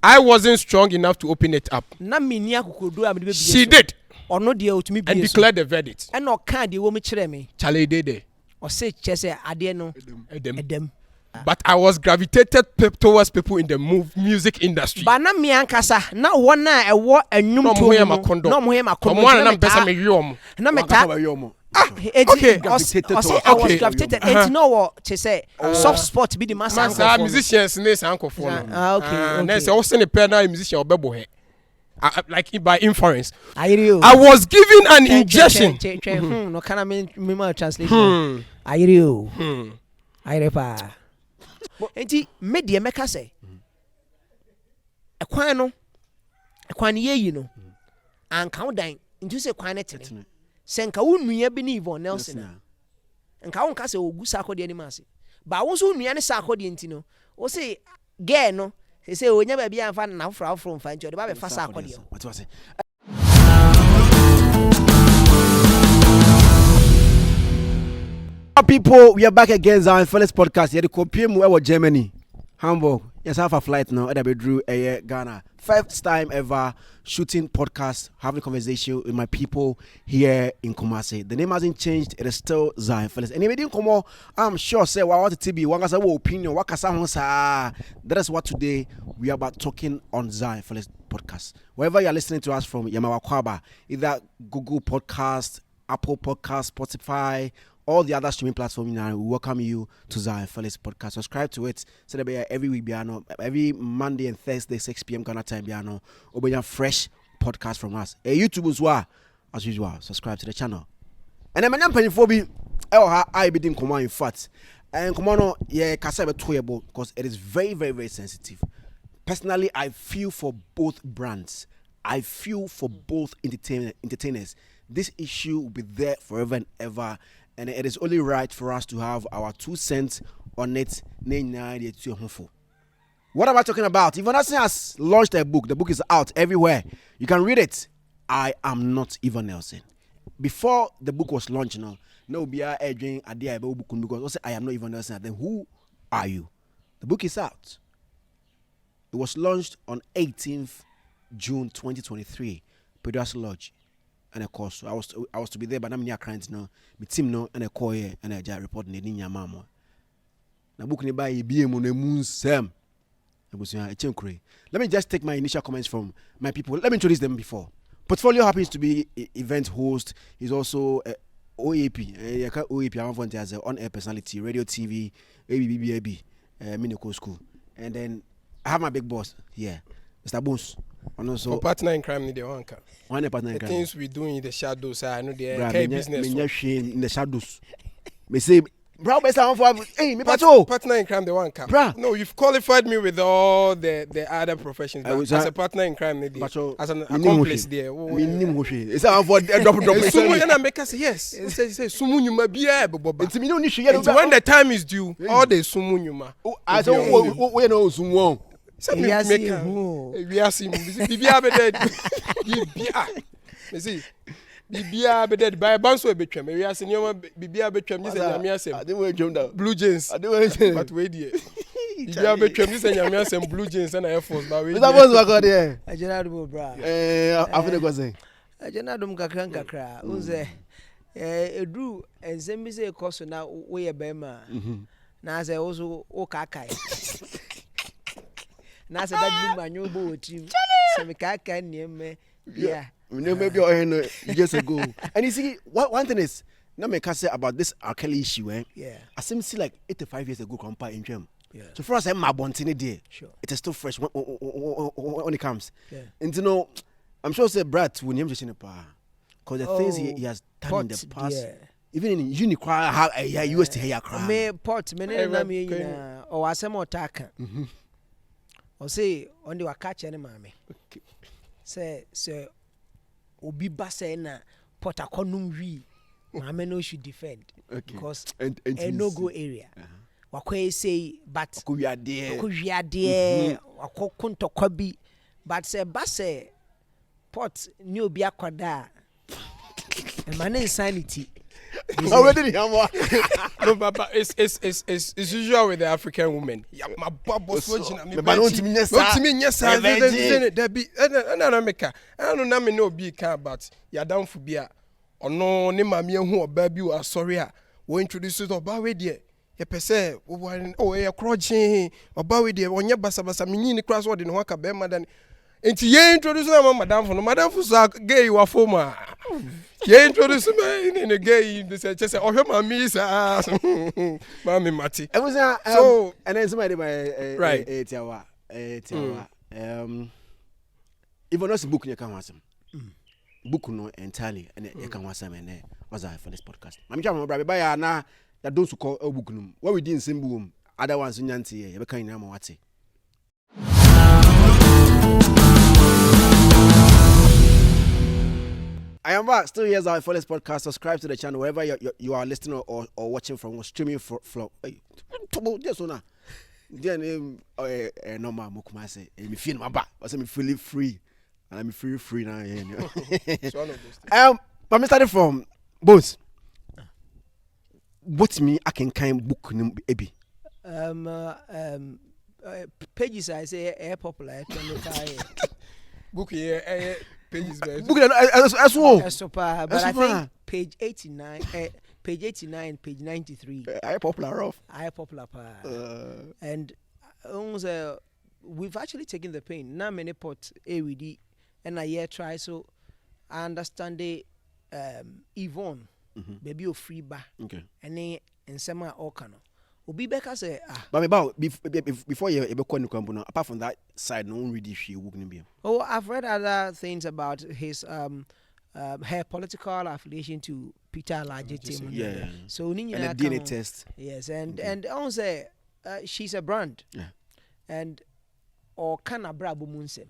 I wasn't strong enough to open it up. She did. And declared the verdict. Charlie did. But I was gravitated towards people in the music industry. But na me ankasa na wona ewo enwum to no mo hema kondo na pesa me yom na meta okay I was gravitated and no what to say soft spot be the master musicians ne sankofo no okay na say wo se ne pe na musician obebo he like by inference. I was given an injection. No can I mean translation. Ayrepa. Enti media meka say ekwan no ekwan ye yi no anka wodan ntu se kwan netene senka wo nua bi ne Yvonne Nelson anka won ka se ogu Sarkodie ni mase ba wo so nua ne Sarkodie enti no wo se ge no se onya ba bia amfa na afro mfa nti o de ba be fa Sarkodie what was it. People, we are back again. Zionfelix podcast. Yeah, the copy mu ewo Germany, Hamburg. Yes, have a flight now. That be drew Ghana. First time ever shooting podcast, having a conversation with my people here in Kumasi. The name hasn't changed. It is still Zionfelix. And if it didn't come out, I'm sure say what want to be. One guy's opinion. What that is what today we are about talking on Zionfelix podcast. Wherever you are listening to us from, Yamawa Kwaba, either Google Podcast, Apple Podcast, Spotify, all the other streaming platforms now, we welcome you to Zionfelix podcast. Subscribe to it so that every week, every Monday and Thursday, 6 p.m. Ghana time, we have fresh podcast from us. YouTube as well, as usual. Subscribe to the channel. And then my name Pennyphobia, I be doing command in fact. And command, yeah, because it is very, very, very sensitive. Personally, I feel for both brands. I feel for both entertainers. This issue will be there forever and ever. And it is only right for us to have our 2 cents on it. What am I talking about? Yvonne Nelson has launched a book. The book is out everywhere. You can read it. I Am Not Yvonne Nelson. Before the book was launched, no be a drink a day book because also I am not Yvonne Nelson. Then who are you? The book is out. It was launched on 18th June 2023. Producer Lodge. And of course, I was to be there, but I'm near clients now. My team now, and I call here and I just report in the mama. Now book nearby BM on the moon Sam. Let me just take my initial comments from my people. Let me introduce them before. Portfolio happens to be event host. He's also OAP. OAP. I'm volunteer as an on-air personality, radio, TV, ABBAB, Minico School, and then I have my big boss here, Mr. Bones. And also, for partner in crime, one partner in crime. The things we do in the shadows, I know the business. In the shadows. Me say, bro, best time for hey, me partner in crime, the one cap. Bro, no, you've qualified me with all the other professions. As a partner in crime, as an accomplice there. It's a for drop. Someone and make us yes. Say sumu nyuma biya bobo. It's me no ni share. When the time is due, all the sumu nyuma. I don't we know sumu. We are seeing Bibia dead. You see, Bibia dead by a bounce with Betram. We are seeing Bibia Betram. This is Yamias. I didn't jump down. Blue jeans. I didn't but wait here. Bibia Betram. This is Yamias and blue jeans and Air Force. But that was what got there. I generally bra. After the question. I generally kakra. Unze. Drew and send me say a course now. We a bema. Now I also okakai. Na se that blue man you bo team. So me kaka name yeah. Maybe years ago. And you see one thing is now me can say about this R. Kelly issue yeah. I seem see like 85 years ago compare in Germany. Yeah. So for us I'm my bontini there. Sure. It is still fresh when it comes. Yeah. And you know I'm sure say Brad will name just in the power. Because the things he has done in the past. Yeah. Even in Unicry how you used to hear cry. Me pot me na me or asemo taka. Or say on the catch any mammy. Say obi ba say na pot akonum wi. Mammy no should defend. Okay. Because and no go area. Wakwe say but kuwiade wakokunto kwabi but say ba say pot ni obi akwada. And man insanity. Already, no, but it's usual with the African women. Yeah, my bubble switching. Me, but don't mean yes, sir. There be, no, make her. I don't know, no be car, but you're down for beer. Or no, ne mammy who or baby are sorry. We introduce it about with you. You per se, oh, you're crouching about with you. When you're basa, mini crossword in Waka Bema than. And you introduce them, madam, for no madam for gay, you are former. You introduce me in a gay, they say, just say, oh, my miss, Mammy Matty. I was so, and then somebody by right. Even us book, you can watch them. Book no entirely, and you can watch them, and was I for this podcast. I'm trying to remember by now that those who call a book room, what we didn't sing boom, other ones in Yancy, you can't know what's it. I am back. Still here, Zionfelix podcast. Subscribe to the channel wherever you are listening or watching from or streaming from. Hey, this one. Then no man, Mukuma say, me feel my back. I say me feeling free, and I'm free now. But me started from Bones. What's me? I can kind book Ebi. Pages I say popular. Book here. Pages as well. But I think page 89, page 93. I popular off. I popular and we've actually taken the pain. Now many pot AWD and I try so I understand the Yvonne baby of free bar. Okay. And then in summer all kind of. Obi Becca say but about before you ever call Nukambuno, apart from that side, no one really she wouldn't be. Oh, I've read other things about his her political affiliation to Peter Alajete. Yeah. So and the DNA test. Yes, and also she's a brand. Yeah. And or can a brabo munsem.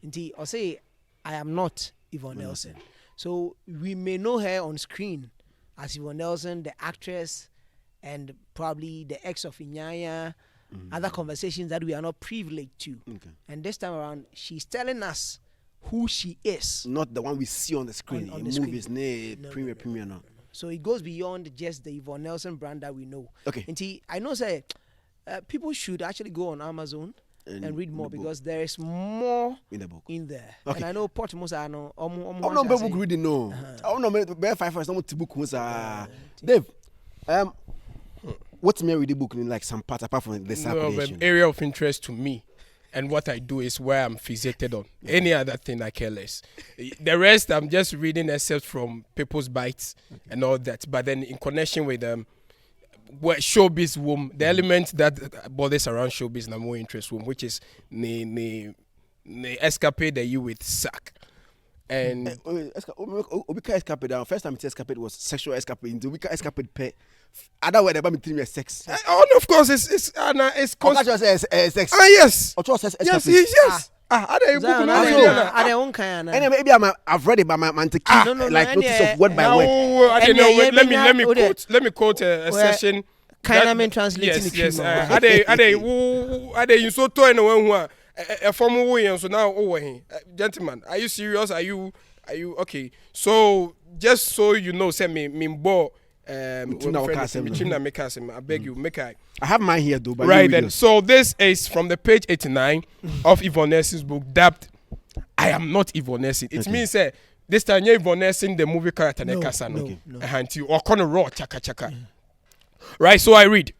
Indeed, or say I am not Yvonne Nelson. So we may know her on screen as Yvonne Nelson, the actress. And probably the ex of Inyaya, other conversations that we are not privileged to. Okay. And this time around, she's telling us who she is. Not the one we see on the screen. On the movies, premiere. No. So it goes beyond just the Yvonne Nelson brand that we know. Okay. And I know, say, people should actually go on Amazon and read more because there is more in the book. In there. Okay. And I know Portimos are no. I'm not book reading, no. I'm not bear 5 hours. I'm not book. Dave, what's me with the book in like some part apart from the circulation? Area of interest to me, and what I do is where I'm fixated on. Any other thing I care less. The rest I'm just reading excerpts from people's bites and all that. But then in connection with what showbiz womb, the element that bothers around showbiz na more interest womb, which is the escapade that you with sack. And escapade down. First time it escapade was sexual escapade. Into we can escapade pay. Other way about me sex. Oh, no, of course it's sex. Yes. Yes. Maybe I've read it by my like notice of word by word. Let me quote a session. Kind of mean translating. Yes. Are they you so toy no one a formal way and so now gentlemen, are you serious? Are you okay? So just so you know, say me bo I beg you, make I have mine here though. Right then. So this is from the page 89 of Yvonne Nelson's book, dubbed "I Am Not Yvonne Nelson." It means this time you Yvonne Nelson, the movie character no. You or kind of raw chaka. Right. So I read.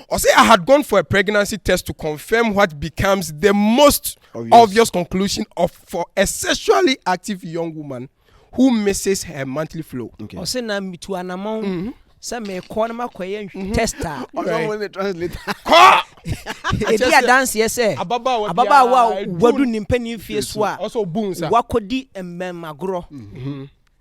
Or say I had gone for a pregnancy test to confirm what becomes the most obvious conclusion for a sexually active young woman who misses her monthly flow. Okay. Or say na mi to anamon. Say me call ma kwaye tester. When they translate. E dia dance yes say. Ababa wa wadu nimpani fie so a. Also boons. Wakodi emmagoro.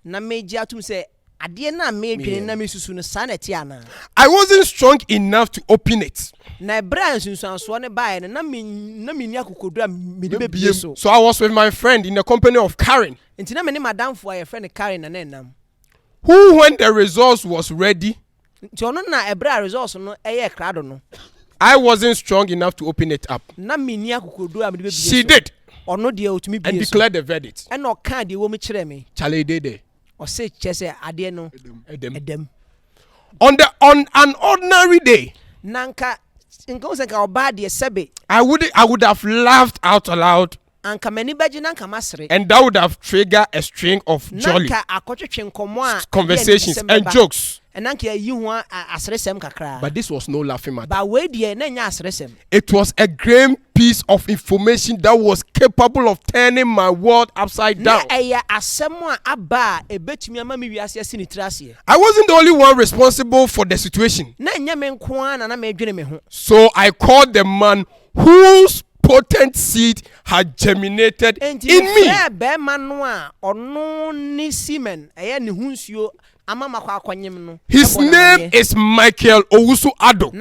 Na meji atum say ade na me dwene na me susu no sanity ana. I wasn't strong enough to open it. Na brand sunsanso ne bae na me ni akokodura me de bebie so. So I was with my friend in the company of Karen. Intina me ne madam for your friend Karen na nam. Who when the results was ready? Nti ono na ebra results no eye krado no. I wasn't strong enough to open it up. Na me ni akokodura me de bebie so. She did. Ono de otumi bie so. And declared the verdict. And no kan de wo me kire me. Chale dede. Or say chese ade no edem. On an ordinary day, nanka nka oba de sebe I would have laughed out loud. Anka mani beji nanka masre. And that would have triggered a string of jolly conversations and jokes. But this was no laughing matter. It was a grand piece of information that was capable of turning my world upside down. I wasn't the only one responsible for the situation. So I called the man whose potent seed had germinated in me. His name is Michael Owusu-Addo,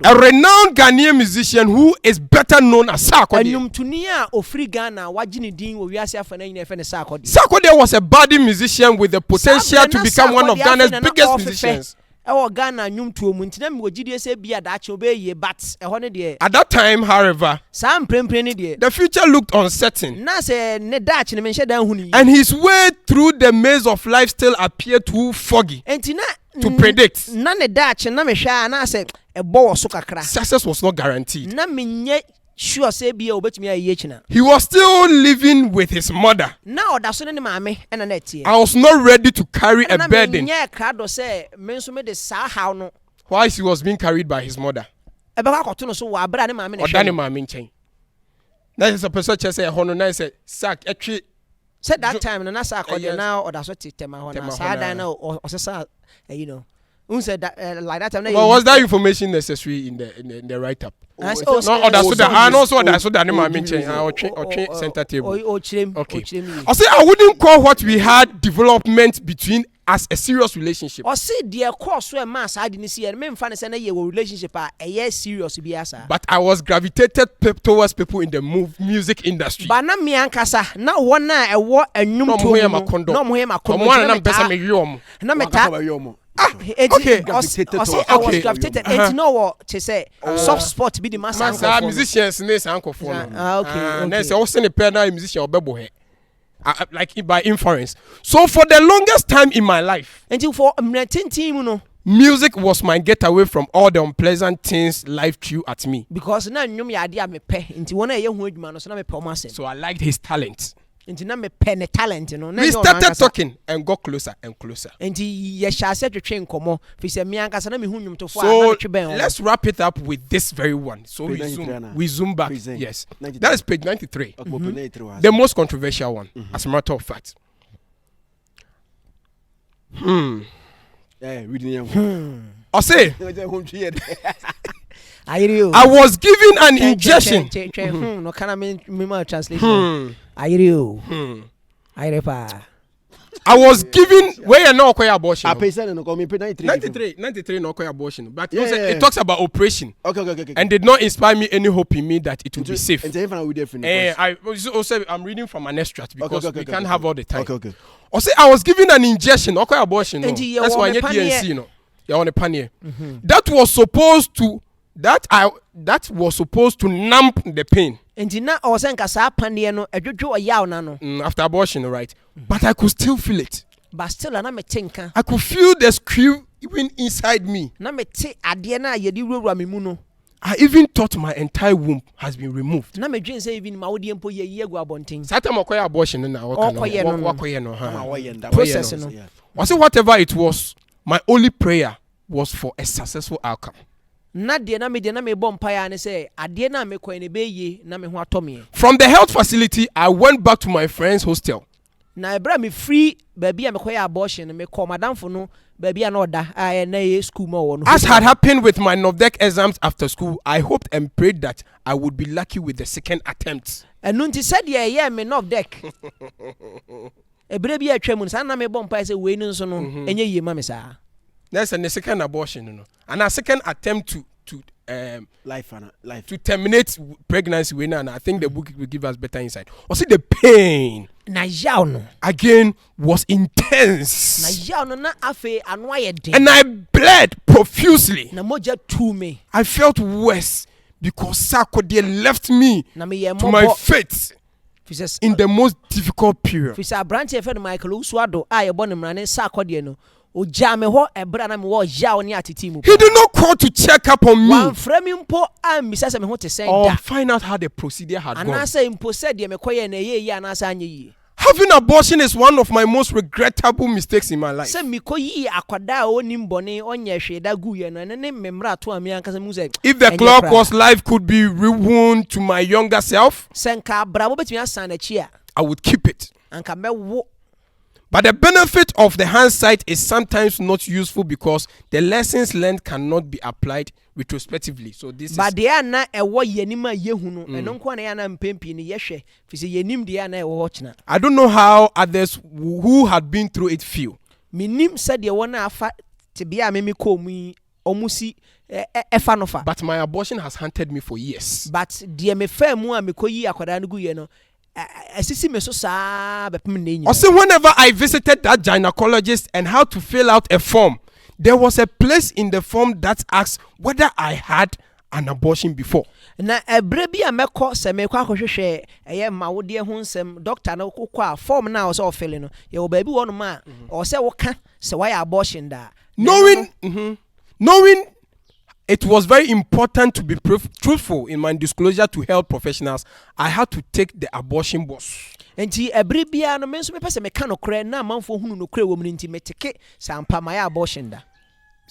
a renowned Ghanaian musician who is better known as Sarkodie. Sarkodie was a budding musician with the potential to become one of Ghana's biggest musicians. At that time, however, the future looked uncertain, and his way through the maze of life still appeared too foggy to predict. Success was not guaranteed. He was still living with his mother. I was not ready to carry a burden while he was being carried by his mother. That is a person who said, "Honor," said, "Sack, actually." Said that time, and that's now, or that's what Tema, you know. Said that like that time. Well, was that information necessary in the write-up? And also that's what I mentioned. Our center table. Okay. I say I wouldn't call what we had development between as a serious relationship. I say dear course where mass I didn't see and men fan say a relationship a yes serious biasa. But I was gravitated towards people in the music industry. But na me ankasa na one na e wo enum to no mo hema kondo na pesa me yom na meta okay. I was gravitated. And you know what to say? Soft spot be the master. Musicians, okay. And say also the penal musician or like by inference. So for the longest time in my life, until for music was my getaway from all the unpleasant things life threw at me. Because now me idea me pay. So I liked his talent. We started talking and got closer and closer. So let's wrap it up with this very one. So we zoom back. Yes, that is page 93. The most controversial one, as a matter of fact. I say I was given an injection. No can I mean translation. I was given where you know abortion. 93 no abortion. But it talks about operation. Okay. And did not inspire me any hope in me that it would be safe. I'm reading from an extract because we can't have all the time. Okay. I was given an injection, abortion. That's why you DNC, no. You're on a panier. That was supposed to numb the pain. After abortion, right? But I could still feel it. I could feel the screw even inside me. I even thought my entire womb has been removed. Whatever it was, my only prayer was for a successful outcome. From the health facility, I went back to my friend's hostel. As had happened with my NOVDEC exams after school, I hoped and prayed that I would be lucky with the second attempt. That's a second abortion, and a second attempt to terminate pregnancy. And I think the book will give us better insight. Also, the pain again was intense, and I bled profusely. I felt worse because Sarkodie left me to my fate in the most difficult period. He did not call to check up on me or find out how the procedure had gone. Having abortion is one of my most regrettable mistakes in my life. If the clock was life could be rewound to my younger self, I would keep it. But the benefit of the hindsight is sometimes not useful because the lessons learned cannot be applied retrospectively. So this is. I don't know how others who had been through it feel. But my abortion has haunted me for years. Also, whenever I visited that gynecologist and had to fill out a form, there was a place in the form that asked whether I had an abortion before. Na ebrebi ameko se mekwa kohwehwe eye mawode ho nsem doctor na kokwa form na o se ofele no ye obabi wono ma o se woka se why abortion da. Knowing it was very important to be truthful in my disclosure to health professionals, I had to take the abortion boss. Enti ebrebia no menso me pese meka no kre na manfo hunu no kre wo mu nti meteke sampa my abortion da.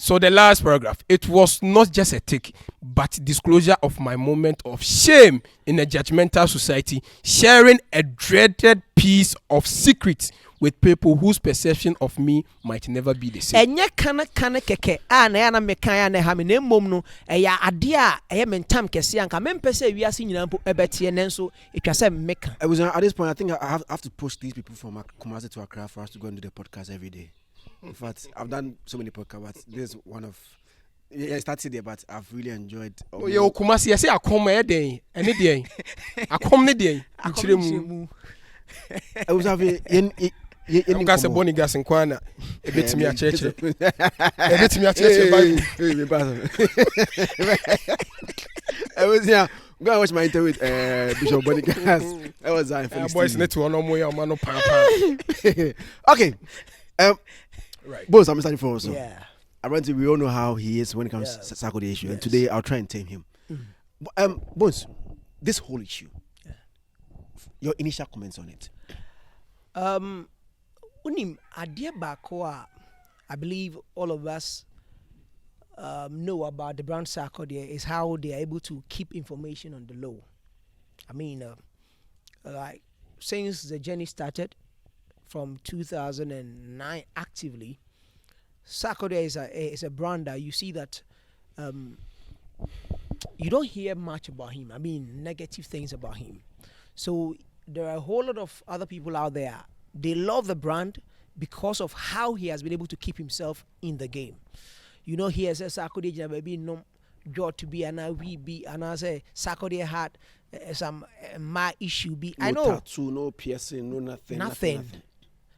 So the last paragraph, it was not just a tick, but disclosure of my moment of shame in a judgmental society, sharing a dreaded piece of secret with people whose perception of me might never be the same. Enye kana keke a na ya na meka ya na ha me na mmom no eya ade a eye mentam kese anka mempese wiase nyina mpo ebete nenso etwase meka. I was at this point I think I have to push these people from Kumasi to Accra for us to go and do the podcast every day. In fact, I've done so many podcasts, but this is one of. Yeah, I started there, but I've really enjoyed. Oh, yo, Kumasi, I say I come here day, any day. I come any day. I was having. I'm going to bonny gas in Kwana. A bit to me a church. A bit to me a church. I was here. Go and watch my interview with Bishop Bonigas. I was Zionfelix. Boys, need to know more. Man, okay. Right. Bones, I'm starting for also. Yeah. Apparently, we all know how he is when it comes to Sarkodie issue, and today I'll try and tame him. Bones, this whole issue. Your initial comments on it. Unim adie bako I believe all of us know about the brand Sarkodie is how they are able to keep information on the low. I mean, like since the journey started from 2009 actively, Sarkodie is a brand that you see that you don't hear much about him. I mean, negative things about him. So there are a whole lot of other people out there. They love the brand because of how he has been able to keep himself in the game. You know, he has a Sarkodie baby no job to be and we be and I say Sarkodie had some my issue be. No I know tattoo, no piercing, no nothing.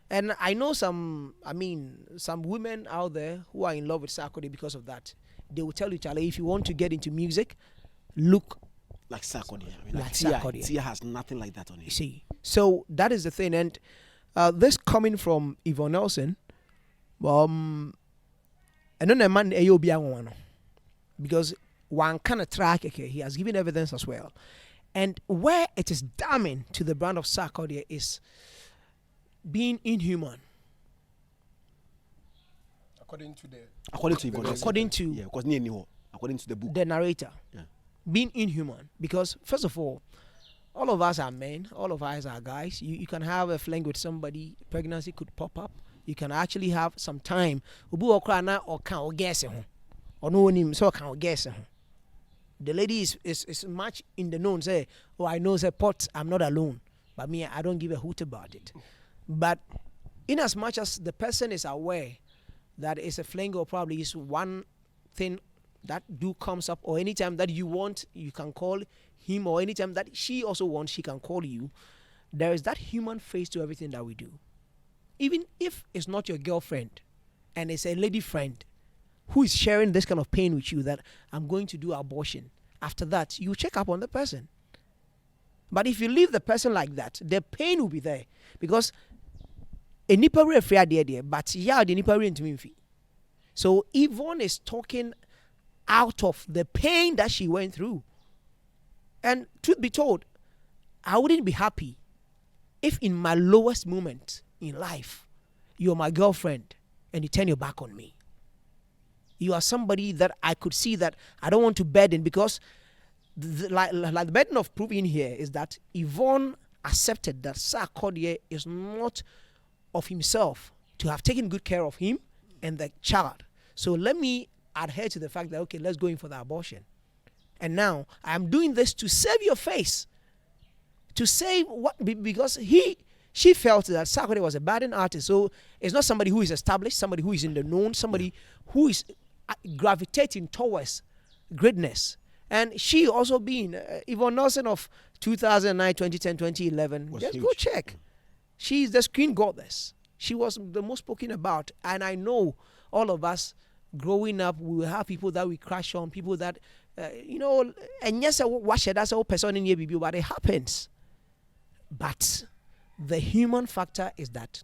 And I know some women out there who are in love with Sarkodie because of that. They will tell you, Charlie, if you want to get into music, look like Sarkodie. I mean, like Sarkodie. Tia has nothing like that on it. You see, so that is the thing. And this coming from Yvonne Nelson, and then a man because one kind of track, okay, he has given evidence as well. And where it is damning to the brand of Sarkodie is being inhuman. According to the book, the narrator, being inhuman, because first of all of us are men, all of us are guys. You can have a fling with somebody, pregnancy could pop up, you can actually have some time. The lady is much in the known, say, oh, I know the pot, I'm not alone. But me, I don't give a hoot about it. But in as much as the person is aware that it's a fling or probably is one thing that comes up, or anytime that you want, you can call him, or anytime that she also wants, she can call you. There is that human face to everything that we do. Even if it's not your girlfriend and it's a lady friend who is sharing this kind of pain with you, that I'm going to do abortion. After that, you check up on the person. But if you leave the person like that, the pain will be there. Because nipa re free ade but yeah the nipa re ntumi mfi. So Yvonne is talking out of the pain that she went through. And truth be told, I wouldn't be happy if in my lowest moment in life, you're my girlfriend and you turn your back on me. You are somebody that I could see that I don't want to burden, because the burden of proving here is that Yvonne accepted that Sarkodie is not of himself to have taken good care of him and the child. So let me adhere to the fact that, okay, let's go in for the abortion. And now I am doing this to save your face. To save what? Because she felt that Sarkodie was a budding artist. So it's not somebody who is established, somebody who is in the known, somebody who is gravitating towards greatness. And she also being Yvonne Nelson of 2009, 2010, 2011. Just huge. Go check. She's the screen goddess. She was the most spoken about. And I know all of us growing up, we will have people that we crush on, people that, and yes, that's a person in here, but it happens. But the human factor is that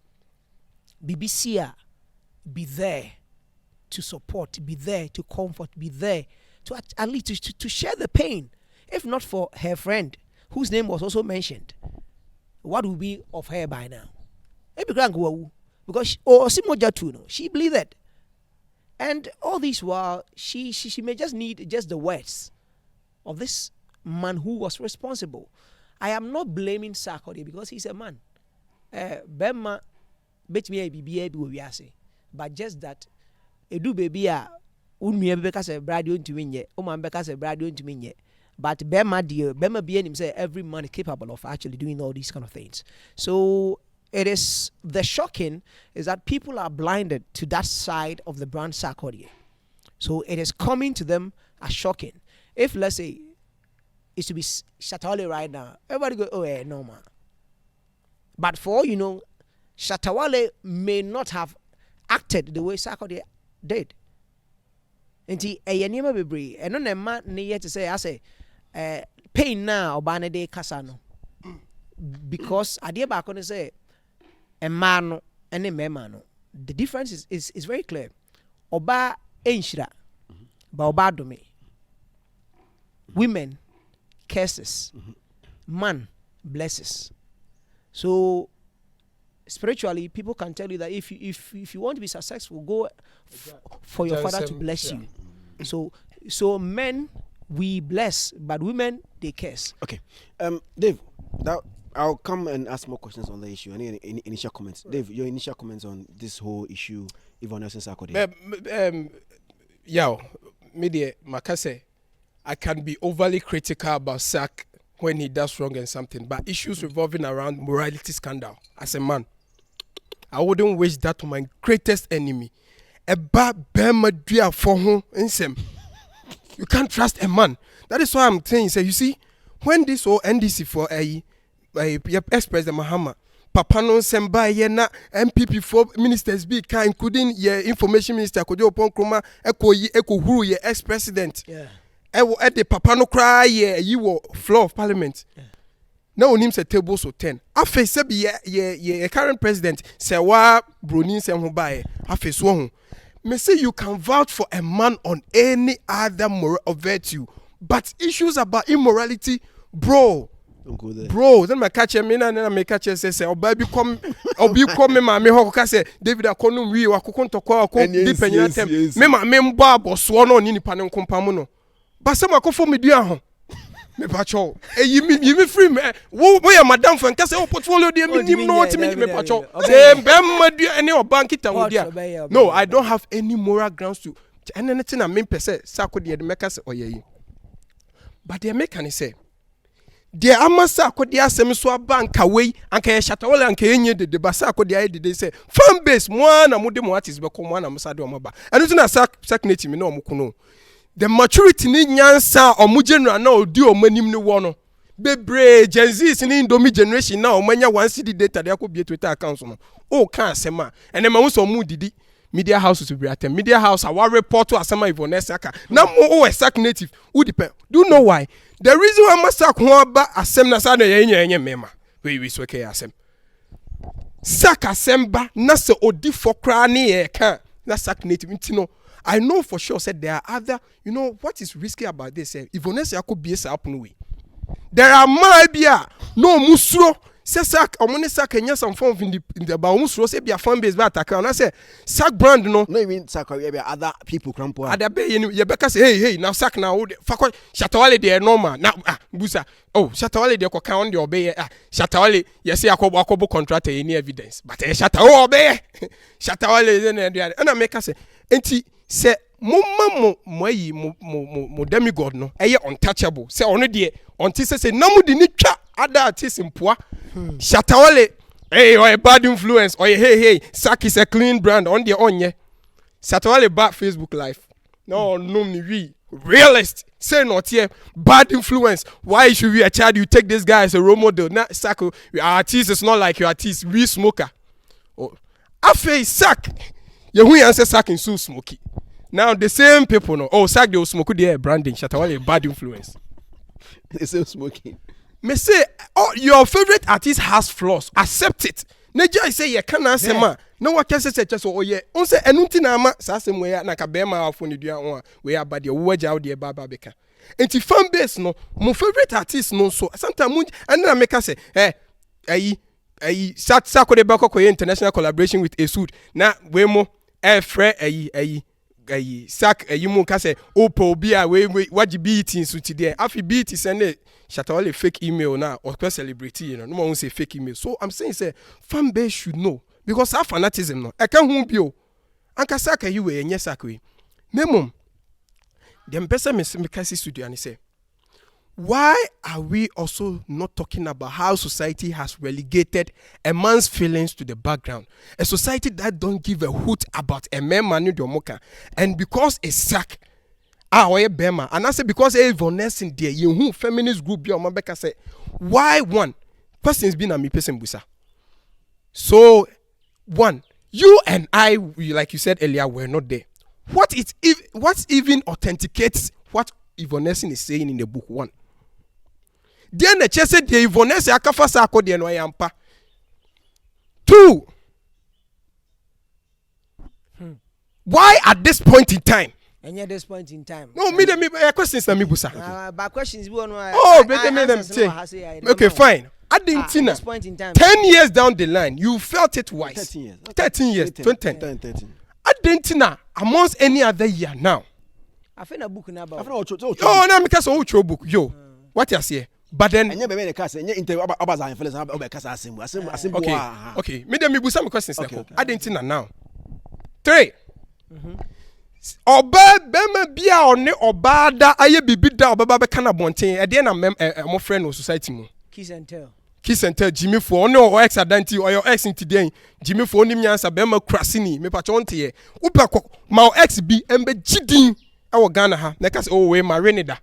BBC be there to support, be there to comfort, be there to at least to share the pain. If not for her friend, whose name was also mentioned, what would be of her by now? Because she bleeded. And all this while, she may just need just the words of this man who was responsible. I am not blaming Sarkodie because he's a man. Bema bet me a BBA, but just that edu baby unmi beka se brado ntumi nye o man beka se brado ntumi nye, but Bema be himself, every man is capable of actually doing all these kind of things. So it is the shocking is that people are blinded to that side of the brand Sarkodie. So it is coming to them as shocking. If let's say it's to be Shatawale right now, everybody go, oh yeah, no man. But for all you know, Shatawale may not have acted the way Sarkodie did. Nti eyenima bebre eno na ma ne ye to say I say pain now obane de kasa no, because ade ba ko ne say emma no ene mema no, the difference is very clear. Oba enshira ba oba dome. Women curses, man blesses. So spiritually, people can tell you that if you want to be successful, go for your father to bless you. So men we bless, but women they curse. Okay, Dave, I'll come and ask more questions on the issue. Any initial comments, Dave? Your initial comments on this whole issue, Yvonne Nelson Sarkodie. Media Makase, I can be overly critical about Sark when he does wrong and something, but issues revolving around morality scandal as a man, I wouldn't wish that to my greatest enemy. A bad bema dia for him insem. You can't trust a man. That is why I'm saying, you see, when this whole NDC for a ex-president Mahama, Papa no semba ye na MPP for ministers be kind, including ye information minister Kojo Ponkroma, eko huru ye ex-president. Yeah. At the Papa no cry ye you were floor of parliament. Yeah. Now on him say table so 10. Afe se be ye current president say wa bronin se ho bae. Afe so ho. Me say you can vouch for a man on any other moral virtue, but issues about immorality, bro. Don't go there. Bro, then my catcher me na me catcher say oba bi come me ma me ho ka say David akonu wi wa kokonto kwa ko deep enya tem. Me ma me mbo aboso no ni nipa ne nkompam no. Ba se makofo medua ho. Me pacho you me free me wo ya madam for nkase o portfolio de me nim no timi me pacho say madua any o bank it awudia. No, I don't have any moral grounds to anything I mean per se Sarkodie de make say oyeyi. But they make can say the amasa Sarkodie asem so bank away anka ye Shatawale anka ye nye de ba Sarkodie aye de say fan base mo na mo de mo artist be ko mo na mo sa de o mo ba eno na sakneti me na o mo kuno. The maturity ni nyansa omu general na odi omanim ni wo no bebre Gen Z ni Indomie generation na omanya 1 CD data de akobie Twitter account no o kan asema ene ma wo so mu didi media house to be atem media house our report to asema Yvonne Nelson na mo o sack native who depend. Do you know why? The reason why masak ho aba asem na sa na yenye mema we so ke asem Saka semba na se odi fokra ne ye kan na sak native ntino. I know for sure said there are other, you know what is risky about this? Yvonne Nelson could be a happen way. There are maybe no musro. Say sak omone sak enya some form in the ba musro say be a fan base ba attack. And I say sak brand no even sak other people crampo. Ada be you beka say hey now sak now fakwa Shatawale dey normal now busa oh Shatawale dey ko kan on the obey Shatawale yes say akobo contract any evidence but Shatawo obey Shatawale na make say enti say mo demigod no eye untouchable say ono de onti say namu di ni twa other artists mpoa Shatawale hey or a bad influence or hey sak is a clean brand on the onye Shatawale bad Facebook live no ni we realist say not here bad influence why should we a child you take this guy as a role model na sak your artist is not like your artist we smoker oh afi sak you who answer sak in so smoky now the same people no oh sak they smoke their branding Shatawale bad influence they still smoking. Me say, oh, your favorite artist has flaws. Accept it. Neja say you can't answer ma. No one can say just oh yeah. On say enunti na ama sa asem we na ka be ma afo ne dua ho we aba de wo agya wo de baba beka. Enti fan base no, my favorite artist no so. Sometimes and na make say Sarkodie beko international collaboration with Esud. Na we mo frɛ sak mu ka say opo bi a we waji beating so ti there. Afi beat send Shatawale fake email now or celebrity, you know. No one say fake email. So I'm saying say fan base should know because our fanatism no. I can't hump you. Anka saka you we nyesa kwe. Memum. Dem pesa me kasi studio and say, why are we also not talking about how society has relegated a man's feelings to the background? A society that don't give a hoot about a man manu domoka, and because a sack. Oye Bema, and I say because Yvonne Nelson there, you who feminist group your mabeka say, why one person's been a me person busa. So one, you and I, like you said earlier, were not there. What even authenticates what Yvonne Nelson is saying in the book? One. Then the chest said the Yvonne Nelson akafa Sarkodie no yampa. Two. Why at this point in time? And at this point in time. No, me questions na me busa. But questions we want to. Oh, better me them say. Okay, fine. At this point in time. 10 years down the line, you felt it twice. 13 years. 13 years. 2010. 13. At amongst any other year now. I found a book now about. Oh, now because of book. Yo, what you say? But then. And you be the cast. And you interview about Zionfelix. About cast asim. Okay. Me them me busa me questions. Okay. At now. 3. Oba bema bia one oba da aye bibi da oba be kana bonten e de na mo friend no society mu kiss and tell Jimmy for one or ex identity or your ex intiden Jimmy for nim nyansa bema krasini me pa chonte ye upa ma ex bi embe gidin awo Ghana ha na ka say oh we marry ne da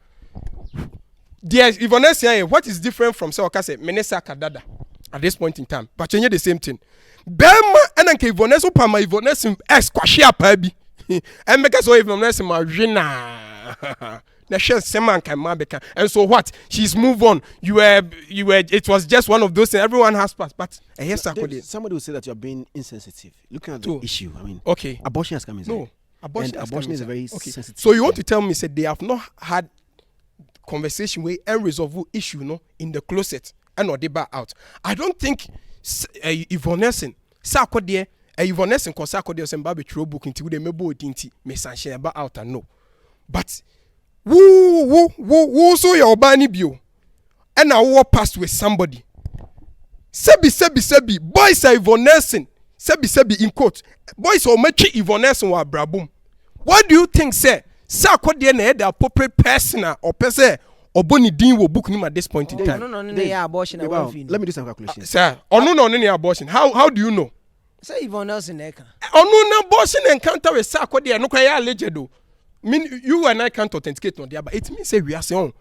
there Yvonne Nelson what is different from say o ka say menesa kadada at this point in time but change the same thing bema enanke Yvonne Nelson pa ma Yvonne Nelson ex kwahwe apa bi and because of Yvonne Nelson marina na she seman kan ma beka and so what she's move on you were it was just one of those things everyone has passed but yes somebody will say that you're being insensitive looking at the issue. I mean, okay, abortion has come in. No, abortion is a very sensitive so you want to tell me say they have not had conversation with unresolved issue no in the closet and or debate out. I don't think Yvonne Nelson Sarkodie Yvonne Nelson ko Sarkodie o mba be tro book nti we dey mebo odinti me sanction about out and no but who so your bani bio and I walk past with somebody sebi boys Yvonne Nelson sebi in quote boys or mechi Yvonne Nelson wa brabum. What do you think say Sarkodie na the appropriate person or person Oboni din wo book him at this point in time? No, abortion. Let me do some calculations. Sir, no abortion. How do you know? Say Yvonne Nelson eka. No abortion encounter with Sarkodie no kwaya alleged do. Mean you and I can't authenticate on there, but it means say we are saying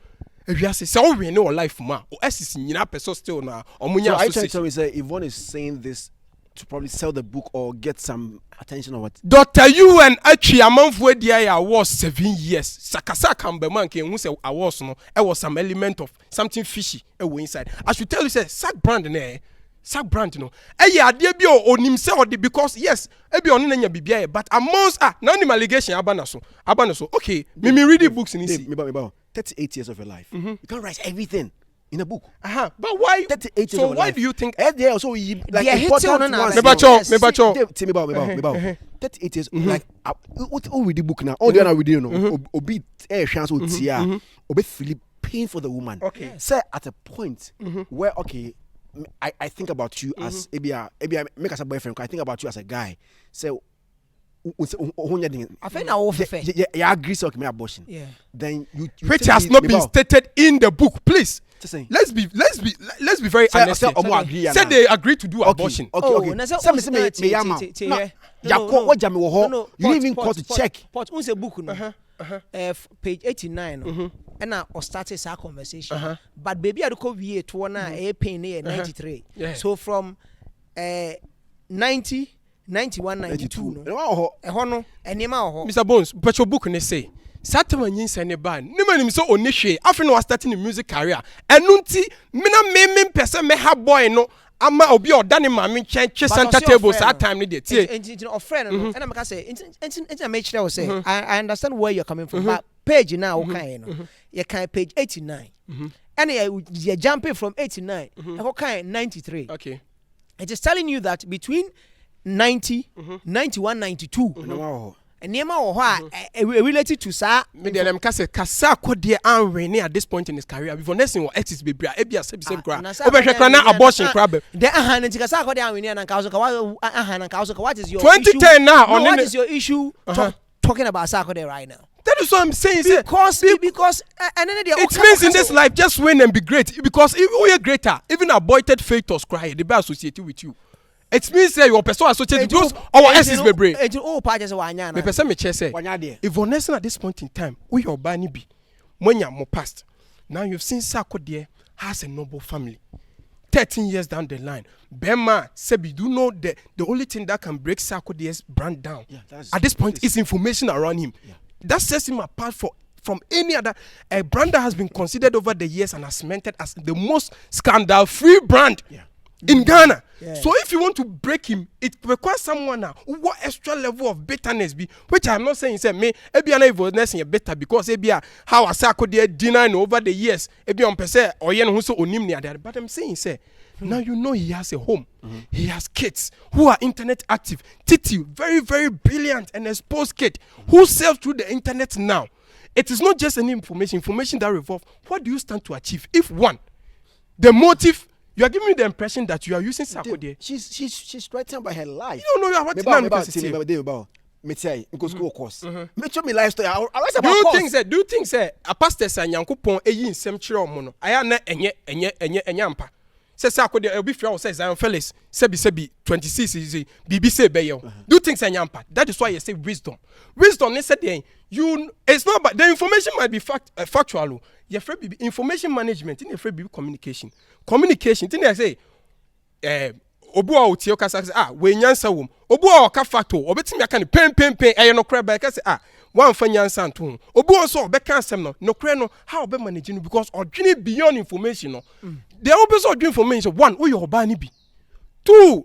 so we know life ma. O SC nyina person still na omunya association. So I tell me say Yvonne is saying this to probably sell the book or get some attention or what? Dr. You and actually a month where I was 7 years. Sakasa Kambeman came who said I was no. It was some element of something fishy inside. I should tell you, say Sack brand Sa brand no. Ade bi o onim se ode because yes, ebi ono na nya bibia but amongst now the allegation abana so. Okay, me read books in see. 38 years of your life. You can't write everything in a book. But why? 38 years so of why life. do you think? Also, like important ones. Me bacho. Tell me about. 38 years. Like, what we the book now? All the other we do, obi chance with tia, obi Philip paying for the woman. Okay. Say at a point where I think about you as maybe I make us a boyfriend. I think about you as a guy. So. I think I agree so me abortion. Yeah. Then you which has not been stated in the book, please. Let's be very honest. Said they agree to do abortion. Okay. You even call to check. But who's a book no? Page 89 and I started our conversation. But baby I go we to one pain 93. So from 90 91 92 no no enema ho Mr. Bones but your book ne say Saturday yin say ne ban ne manim so oni hwe afi no starting the music career enu nti me person me ha boy no ama obi odane ma me twe center table that time ne dey tie of friend no and I say enti make sure say I understand where you're coming from but page now okay no you can page 89 and you jumping from 89 okay 93 okay it is telling you that between 90, 91, 92. And related to Sa. Medium Kasa Sarkodie and at this point in his career. Before Nelson or Exis baby, Abia same crab. Abortion crab. The Sarkodie and Kausa. What is your 2010 now? What is your issue talking about Sarkodie right now? That is what I'm saying. Because it means in this life just win and be great. Because if we are greater, even aborted fetus cry, they be associated with you. It means that your person associated with our S is bebre. Me person me say Yvonne Nelson at this point in time, we your bani be when you more past. Now you've seen Sarkodie has a noble family. 13 years down the line, Bema Sebi, do you know the only thing that can break Sarkodie's brand down at this point is information around him. That sets him apart from any other brand that has been considered over the years and has cemented as the most scandal-free brand. In Ghana. So if you want to break him, it requires someone now what extra level of bitterness be, which I'm not saying say me Ebiana Yvonne Nelson better because Ebia how Sarkodie denying over the years Ebi on person or yen who so onim ni ade. But I'm saying say now you know he has a home. He has kids who are internet active. Titi, very, very brilliant and exposed kid who sells through the internet now. It is not just any information that revolves. What do you stand to achieve? If one, the motive. You are giving me the impression that you are using Sarkodie. She's threatened by her life. You don't know what me say go school course. Me show me life story. Do you think say a pastor say Nyankopon eyi nsem kire omo no. Aya na enye ampa. Say Sarkodie obi frɛ say Zionfelix sebi 26 is bibi say be yo. Do you think say ampa? That is why you say wisdom. Wisdom is said it's not but the information might be factual. You afraid be information management in afraid be communication thing they say obu a otie okasa we nyansa wom obu a oka facto obetimi aka ne pen no kra ba kase wan fa nyansa nto obu so obeka asem no kra no how be managing because odwene beyond information no the opposite of information one we your ba ni bi two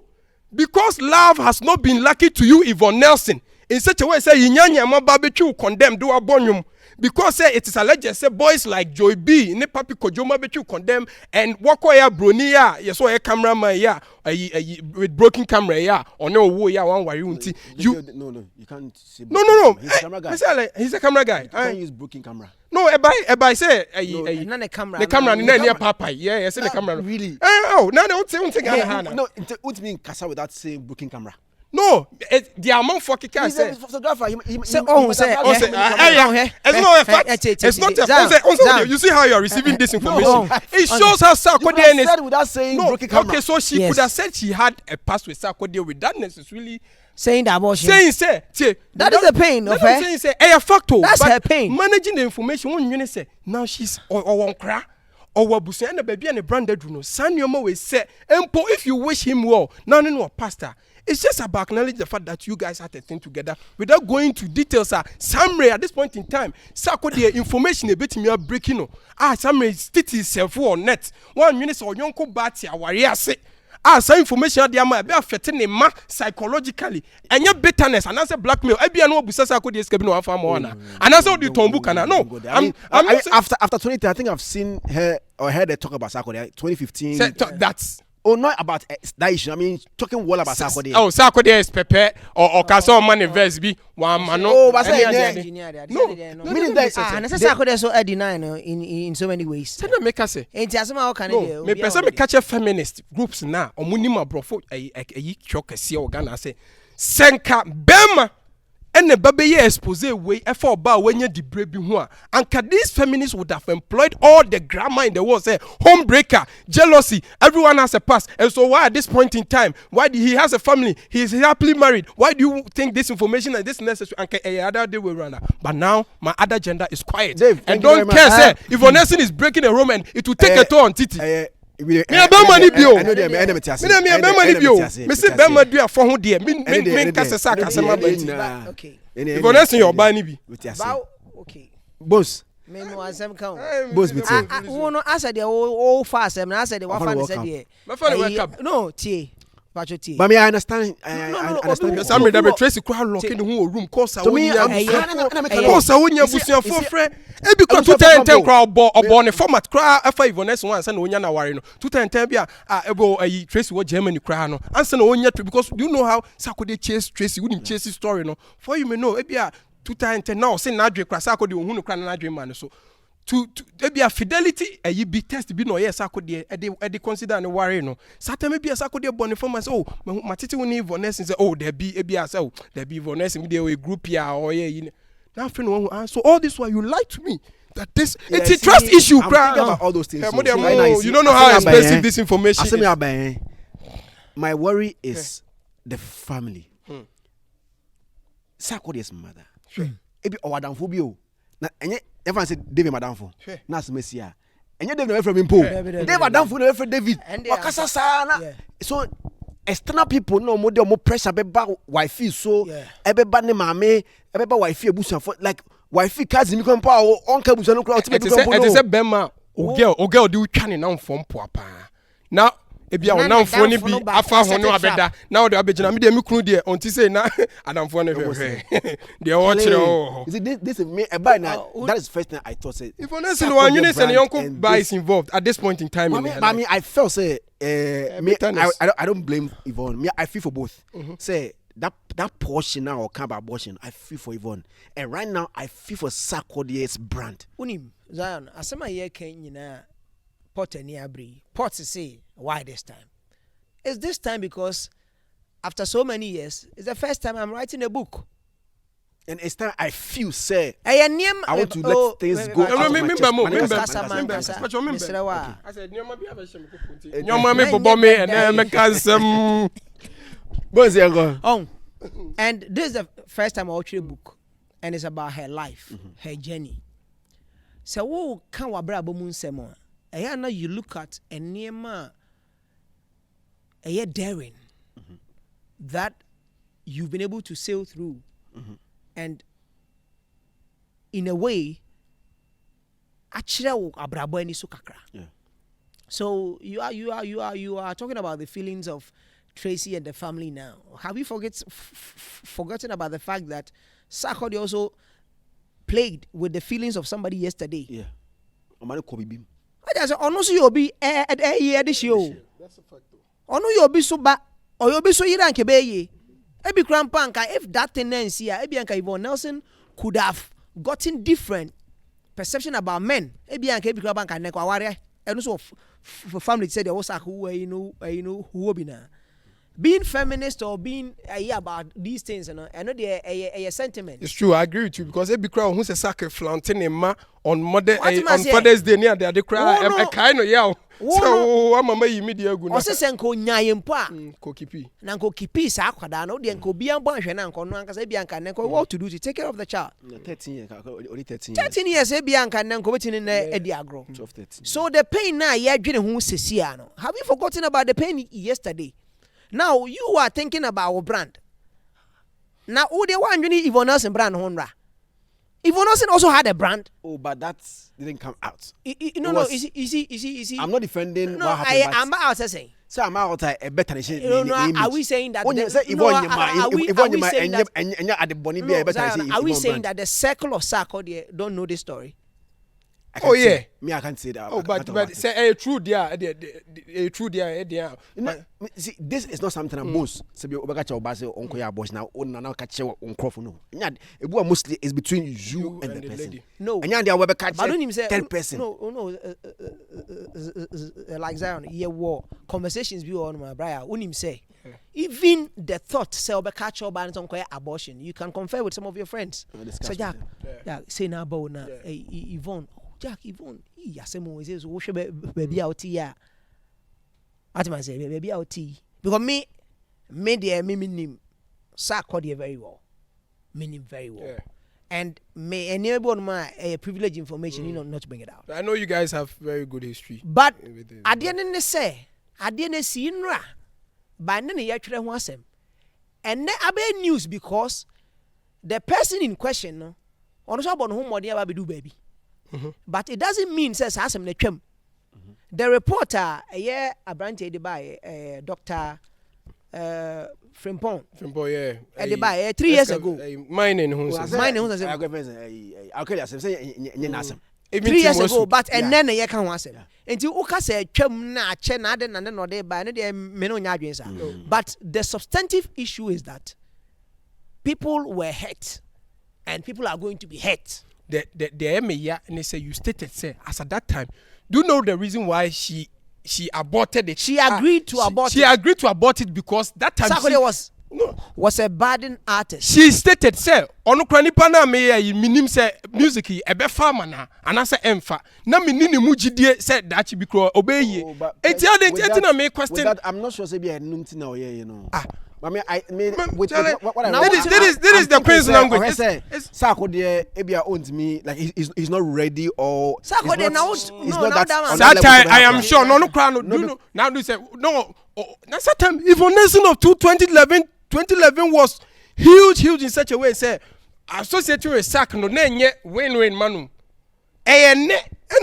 because love has not been lucky to you Yvonne Nelson in such a way say yinyanya ma ba betwi condemn do abonwum. Because say it is alleged say boys like Joy B, ne papi Kojoma between condemn and Wakoya Bronia, yes, or a cameraman, with broken camera, or no, one worry. No, you can't say. No. He's a camera guy. He's a camera guy. You can't use broken camera. No, I say, the camera, near Papa, yeah, the camera. Really? Oh, no, don't say one thing. No, what mean Kasa without saying broken camera? No, the amount for Kika said. Photographer, it's not a fact. You see how you are receiving this information. It shows how Sarkodie said without saying broken camera. Okay, so she could have said she had a past with Sarkodie without necessarily saying the abortion. Saying say, that is the pain of her. Saying say, a factor. That's her pain. Managing the information when you say now she's or one cry. Or wabusi and the baby and the branded Bruno. San Yomo will say, Empo, if you wish him well, no, pastor. It's just about acknowledging the fact that you guys had a thing together without going to details. Samre at this point in time, Sarkodie information a bit me breaking. Samre state itself on net. 1 minute or yonko bati a warrior say. some information they am be affecting him psychologically. And your bitterness and answer blackmail. I be no busa Sarkodie escape no after moana. And answer the tombu kana. No. After 20, I think I've seen her or heard her talk about Sarkodie 2015. That's Oh, not about that issue. I mean, talking well about Sarkodie. Oh, Sarkodie is Pepe or Kaso money verse be one man. Oh, but say no. Meaning that and Sarkodie so deny in so many ways. Say na make us say. Enti asema how can no, me person me catch feminist groups na omunima brofo ayi choke se organa say senka bema and the baby expose way for about when you debrave one. And these feminists would have employed all the grammar in the world, say homebreaker, jealousy, everyone has a past. And so why at this point in time, why he has a family, he is happily married, why do you think this information and this necessary and other day will run? But now my other gender is quiet. Dave, and don't care, say if Yvonne Nelson is breaking a room and it will take a toll on Titi. Me money bio. Me money bio. Me say be ma do afo ho de. Me kasa sa kasa ma ba. Okay. Yvonne Nelson your ba ni bi. Okay. Boss. Me no asem kan. Boss biti. Wo no asa de o fa asem na asa de wa fa ne say de. Me fa ne welcome. No, tie. But me, I understand. I understand. Some of them Tracy crowd locking the whole room. Cause I me, cause I wouldn't have busia for friend. Because 2010 crowd born a format crowd. After Yvonne Nelson once and Onya na worry no. 2010 be a Tracy what Germany crowd no. Answer no Onya because you know how Sarkodie chase Tracy wouldn't chase his story no. For you may know it be a 2010 now say na dream Sarkodie who crowd na dream man so. To be a fidelity you be test be no yes Sarkodie e consider and worry no certain maybe Sarkodie born for my oh my titi we need Yvonne Nelson say oh there be say there be Yvonne Nelson we dey group here or yeah now friend one so all this why you lie to me that this it's a trust issue crowd about all those things you don't know how expensive this information is. My worry is the family. Sarkodie's mother e be owadanfo bi o na enye everyone say David Madamfo. Na Semesia. And you David from Impo. David Madamfo no from David. Wakasa sana. So external people no more pressure beba wife so ebeba ne mame ebeba wife ebusan for like wife cousin mi kon pa o onka ebusan no crowd to be kon po. It is a bema o girl do twa ne na mfom po apa. Now ebia onamfo ne bi afa ho no abeda na o de abegina me de me kunu de onti say na adamfo ne hwe de o kire o this is me buy now that is first thing I thought say if honestly one you say your buy is involved at this point in time I mean I felt say me I don't blame Yvonne me I feel for both say that portion now or about abortion I feel for Yvonne and right now I feel for Sarkodie's brand unim Zion asema ye kan nyina pot ani abri pot say why this time? It's this time because after so many years, it's the first time I'm writing a book. And it's time I feel say I want to let things go. I said, your mommy me and and this is the first time I wrote a book, and it's about her life, her journey. So, who can we bring about Munsemo? And now you look at a near a daring that you've been able to sail through, and in a way, actually, so you are talking about the feelings of Tracy and the family now. Have you forgotten about the fact that Sarkodie also played with the feelings of somebody yesterday? Yeah, I just honestly you'll be this show. That's a fact. Ono you be so ba or you be so yira nke be ye. Ebi krampanka if that tendency ebi anka Yvonne Nelson could have gotten different perception about men. Ebi anka ebi krampanka ne kwa ware. And so for family said there was who you know who be na. Being feminist or being about these things, and I know a sentiment. It's true, I agree with you because every crowd who's a sacred flaunting a ma on Father's Day near the cry a kind of yell. So I'm a media good. Also, Senko Nyayempa, Kokipi. Nanko Kipi, Sakwadano, the Ankobian Bunch and Uncle Nankas Bianca Nanko, what to do to take care of the child? 13 years, only 13 years, Bianca Nanko in the Diagro. So the pain now, you're getting who's Siciano. Have you forgotten about the pain yesterday? Now you are thinking about our brand. Now who they want you need Yvonne Nelson brand Honra. Yvonne Nelson also had a brand. Oh, but that didn't come out. No, is he? I'm not defending no, what happened. I'm out saying. So I'm out a better nation. Are we saying that? Are we saying that the circle of Sarkodie don't know this story? Oh yeah, me I can't say that. Oh, but say true there, true there. See, this is not something I'm most. So be obagacha obase onko ya boss now. On now catch on crofo no. Ebu mostly is between you and the person. Lady. No. And they are we catch 10%. No. Like Zion, yeah, war conversations be on my brother. Unim say. Even the thought say obakacha oba onko abortion. You can confer with some of your friends. So yeah, say na about na Yvonne. Jack Yvonne, Yasemo says, "Wash baby out here." What man say, baby out here. Because me name Sarkodie very well, meaning very well, and me enable my privileged information, not to bring it out. I know you guys have very good history, but I didn't say, I didn't see Nra, but then he actually wants him, and then I bad news because the person in question, no, on top of whom what do baby. But it doesn't mean says asem na twam. The reporter Ab0rtion by Dr. Frimpong, yeah. 3 years ago. Mine who say 3 years ago, but and then ye can wasem. Until uka say twam na che na de na no de ba ne de me no nya adwen sa. But the substantive issue is that people were hurt and people are going to be hurt. The Emia and they say you stated say as at that time. Do you know the reason why she aborted it? She agreed to abort it. She agreed to abort it because that time Sarkodie was a burden artist. She stated say ono kranipa na me ya minim say music ebe farmer na anasa emfa na me ni mu gidie say that be kro obeye. Enti na me question. I'm not sure say be enum ti na oye I mean, this is the Queen's language. Sarkodie, Ebia owns me like he's not ready or Sarkodie now. That time I am sure. No crown. No. Now do say no. Now that time Yvonne Nelson of 2011 was huge in such a way. Say associated with Sark no nenye win manu. And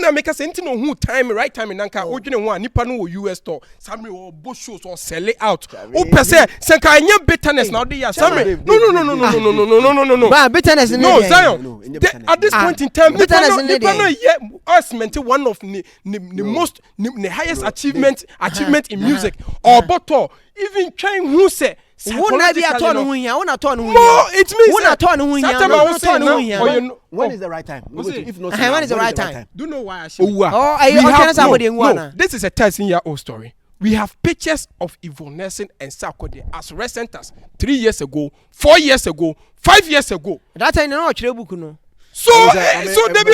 I make us no who time right time in Nanka odwene ho nipa no US store Sammy or both shows or sell it out o pese senka anya bitterness now dey Sammy no but bitterness no Zion at this point in time bitterness no us maintain one of the most the highest achievement in music or bottle even trying who say who na be ato no hu hia who turn hu hia no it means who na turn hu hia when is the right time if not when is the right time do you know why I say this is a 13-year-old story. We have pictures of Yvonne Nelson and Sarkodie as recent as 3 years ago, 4 years ago, 5 years ago. That time no chire book no. So Debbie,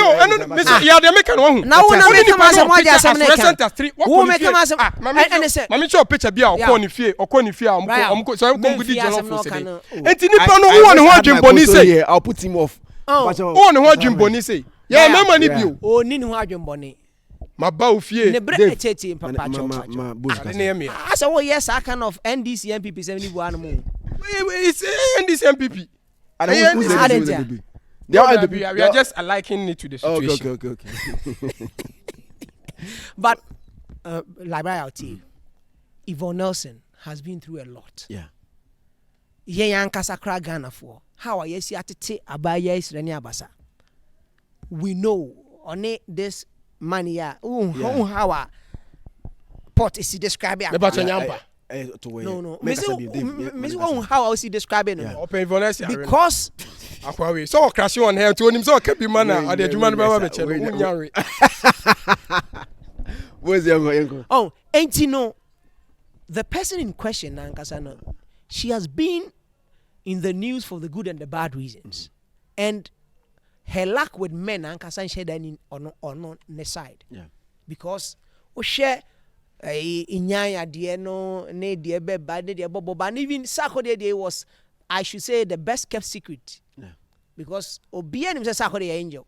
yeah, they make one. Now we make come as one as recent as 3. Who make come as and say mama show picture bia okoni fie am so am go gudi jollof for say. Enti nipa no who on ho adwemboni say. I'll put him off. Who on ho adwemboni say. Yeah, mama ni bio. O ni ho adwemboni. Maba ofie. Ne bre etete papa church. As a yes I kind of NDC MPP 71 mo. It's NDC MPP. And we are just likening it to the situation. Okay. But liability, Yvonne Nelson has been through a lot. Yeah. Yankasakra Ghana for how are yes atete abaya is reni abasa. We know on this money how pot is described about nyamba. No. Miss how I see describing it. Because Akwawe so crash on here to him so can be man at the human baba be where's the oh ain't you know the person in question Nankasana she has been in the news for the good and the bad reasons and her luck with men Nankasana share that on the side because we share inyanya de no ne de be bad de bobo but even Sarkodie de was I should say the best kept secret because obian him say Sarkodie angel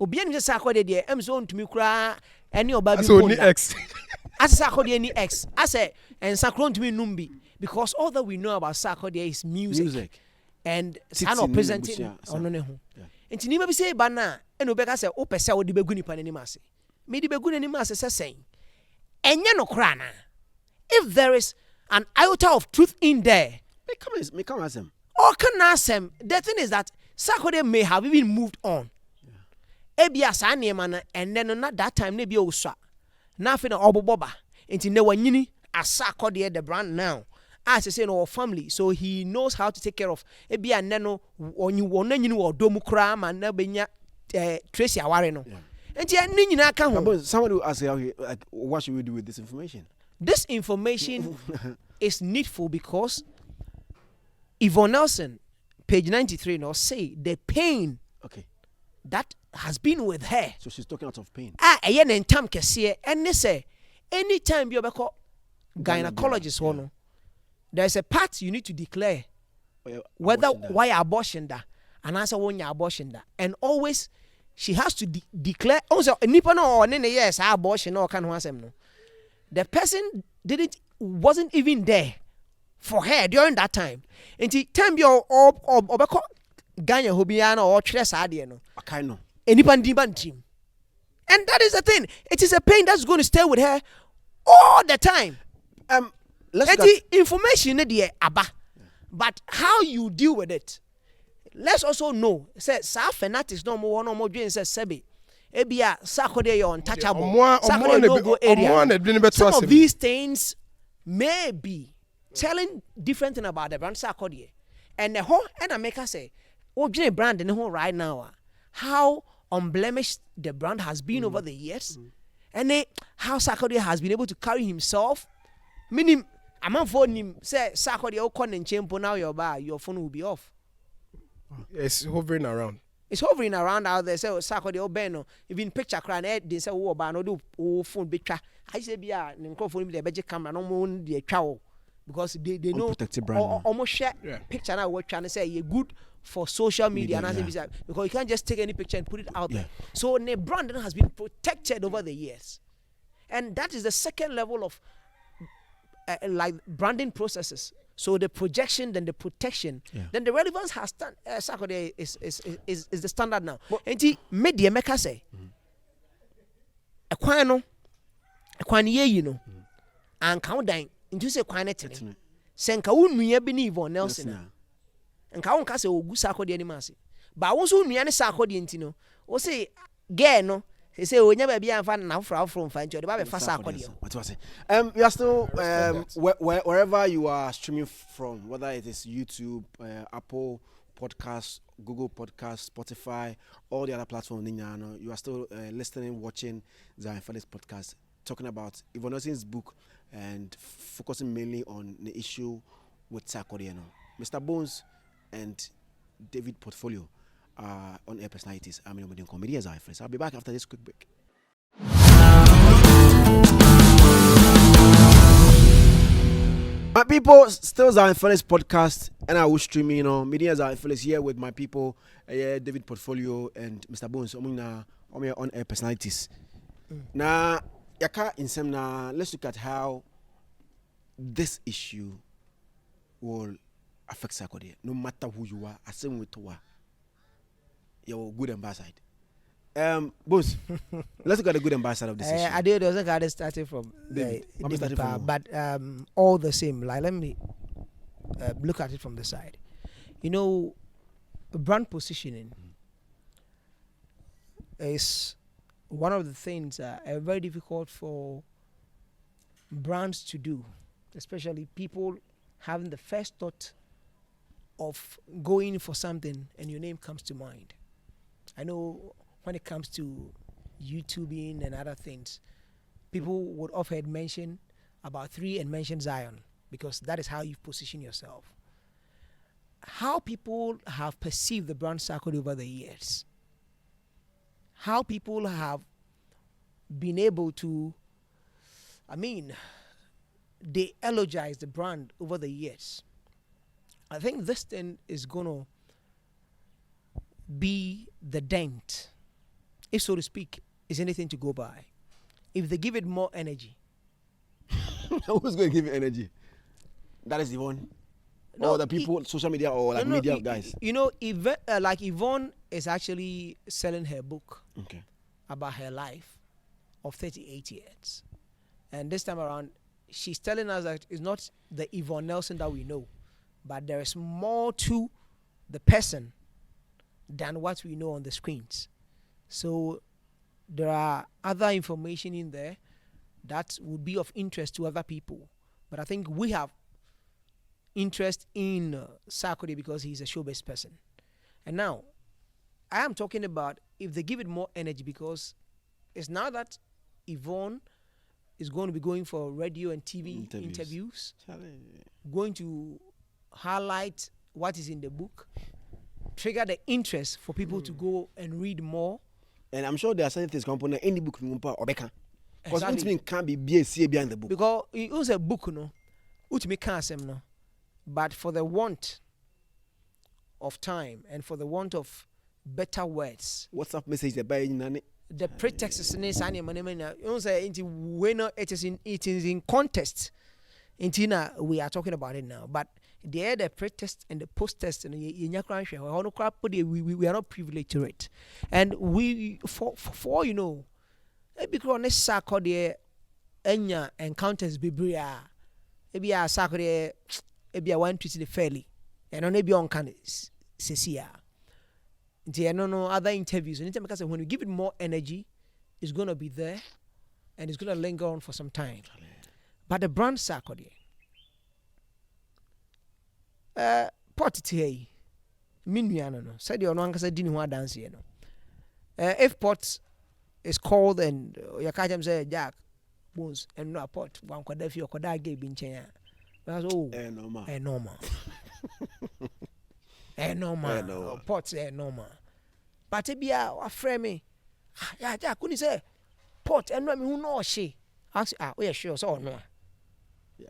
obian him say Sarkodie de am so ntumi kura any oba bi so ni x as Sarkodie ni x I say and Sarkodie ntumi numbi because all that we know about Sarkodie is music. And san presenting ono ne ho enti ni ma bi say ba na e no be ka say o pese o de begu nipa ni ma se me de begu ni ma se sen Enye no krana. If there is an iota of truth in there, me come ask him. Or can ask him. The thing is that Sarkodie may have even moved on. Ebia sa man and then not that time nebi oswa. Na fe na oboboba. Enti ne wanyini as Sarkodie the brand now. As I say no family, so he knows how to take care of. Ebia neno onyi wonanyini wo domu kra ma na benya Tracy aware no. Enti ni nyina ka ho. Somebody will ask you, like, what should we do with this information? This information is needful because Yvonne Nelson, page 93, now say the pain that has been with her. So she's talking out of pain. Ayen en tam kesiye, and they say anytime you beko gynecologist there's a part you need to declare whether why abortion da and answer when you abortion da, and always she has to declare also nipa no or nene yes abortion or can wasem no. The person wasn't even there for her during that time. Until time you obeko Ganya hobiana or tres adie no. Akaino. Enipan team. And that is the thing. It is a pain that's going to stay with her all the time. Let's the information aba. But how you deal with it. Let's also know. Say sa fanatics no more dream says Sebi. Ebia Sarkodie you're untouchable. Sarkodie no go area. Some of these things may be telling different thing about the brand Sarkodie. And the whole and I make her say, oh, brand in the whole right now. How unblemished the brand has been over the years. And how Sarkodie has been able to carry himself. Meaning, I'm on phone him say Sarkodie o con and champo now your phone will be off. It's hovering around. It's hovering around out there. Say Sarkodie o beno. Even picture crying they say oh ba no do phone picture. I say be a phone the budget camera no more the chow. Because they know almost share picture now what trying to say you're good for social media and because you can't just take any picture and put it out there. So the brand has been protected over the years. And that is the second level of like branding processes. So the projection, then the protection, then the relevance has done. Sarkodie is the standard now. And he made the America say, a quano, you know, and count down into say quantity. Senka unnuya bini Yvonne Nelson. And count case o gu Sarkodie ni masi. But also unnuya ni Sarkodie intino. O say, gay no. He say, "We never be a fan now from fan. The Bible fast Sarkodie." What was it? You are still wherever you are streaming from, whether it is YouTube, Apple Podcasts, Google Podcasts, Spotify, all the other platforms. You are still listening, watching Zionfelix podcast, talking about Yvonne Nelson's book and focusing mainly on the issue with Sarkodie. Mr. Bones and David Portfolio. On air personalities. I'm in the comedy as I'll be back after this quick break. My people, still Zionfelix podcast, and I will stream, media Zionfelix here with my people, David Portfolio and Mr. Bones. I'm on air personalities. Now, yaka in some let's look at how this issue will affect Sarkodie. No matter who you are, same with you are. Your good and bad side. Boss, let's look at the good and bad side of this issue. I did doesn't got it started from but all the same. Like let me look at it from the side. Brand positioning is one of the things very difficult for brands to do, especially people having the first thought of going for something and your name comes to mind. I know when it comes to YouTubing and other things, people would often mention about 3 and mention Zion because that is how you position yourself. How people have perceived the brand Sarkodie over the years, how people have been able to, they elogize the brand over the years. I think this thing is going to be the dent, if so to speak, is anything to go by. If they give it more energy. Who's going to give it energy? That is Yvonne? Or the people, social media or like media guys? Like Yvonne is actually selling her book about her life of 38 years. And this time around, she's telling us that it's not the Yvonne Nelson that we know, but there is more to the person than what we know on the screens. So there are other information in there that would be of interest to other people. But I think we have interest in Sarkodie because he's a showbiz person. And now, I am talking about if they give it more energy, because it's now that Yvonne is going to be going for radio and TV interviews, going to highlight what is in the book, trigger the interest for people to go and read more. And I'm sure there are certain things component in the book because it can't be BSC behind the book. Because it was a book, no, ultimately can't no, but for the want of time and for the want of better words. What's up message the buying? The pretext is in it is in context. We are talking about it now, but the pre-test and the post-test, we are not privileged to it. And we, for you know, because this Sarkodie enya encounters bibria, maybe a Sarkodie, maybe a one treated fairly, and on maybe on can Cecia. There are no other interviews. Anytime because when we give it more energy, it's going to be there, and it's going to linger on for some time. But the brand Sarkodie, pot today, minuano no. Said you no ankasa dini ho dance here no. If pot is called and your catch say Jack Bones and no pot one kwada fi okoda ge bi nchen. That's normal. Normal. Pot normal. But it be a friend me. Yeah, Jack, couldn't say pot and no me who know she. Ask we are sure so no.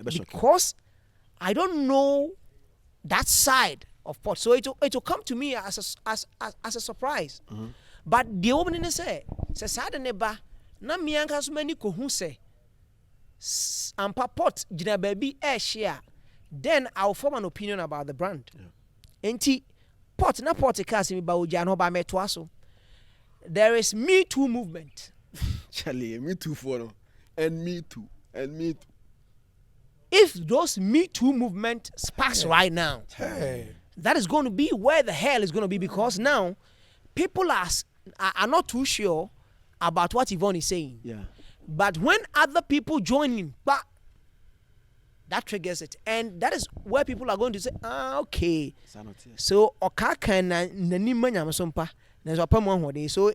Because I don't know that side of pot, so it will come to me as a surprise. Mm-hmm. But the woman say sad neba na me anka so mani ko hu say ampa pot gina baby share, then I'll form an opinion about the brand. Enti pot na pot cast me ba oja no ba meto aso. There is Me Too movement. Charlie, Me Too for and Me Too and Me Too. If those Me Too movement sparks right now, that is going to be where the hell is going to be, because now people are not too sure about what Yvonne is saying. Yeah. But when other people join in, that triggers it. And that is where people are going to say, okay. So, so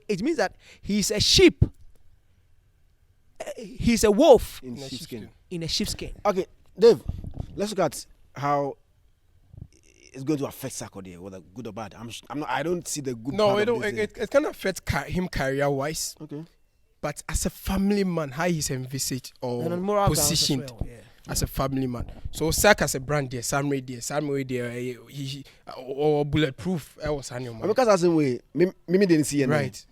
it means that he's a sheep. He's a wolf in sheepskin. In a sheepskin. Okay, Dave, let's look at how it's going to affect Sarkodie, whether good or bad. I don't see the good. No, it can affect him career-wise. Okay. But as a family man, how he's envisaged or positioned as a family man. So Sark as a brand there, some way there, he or bulletproof. I was animal. Because as in way, me didn't see it. Right.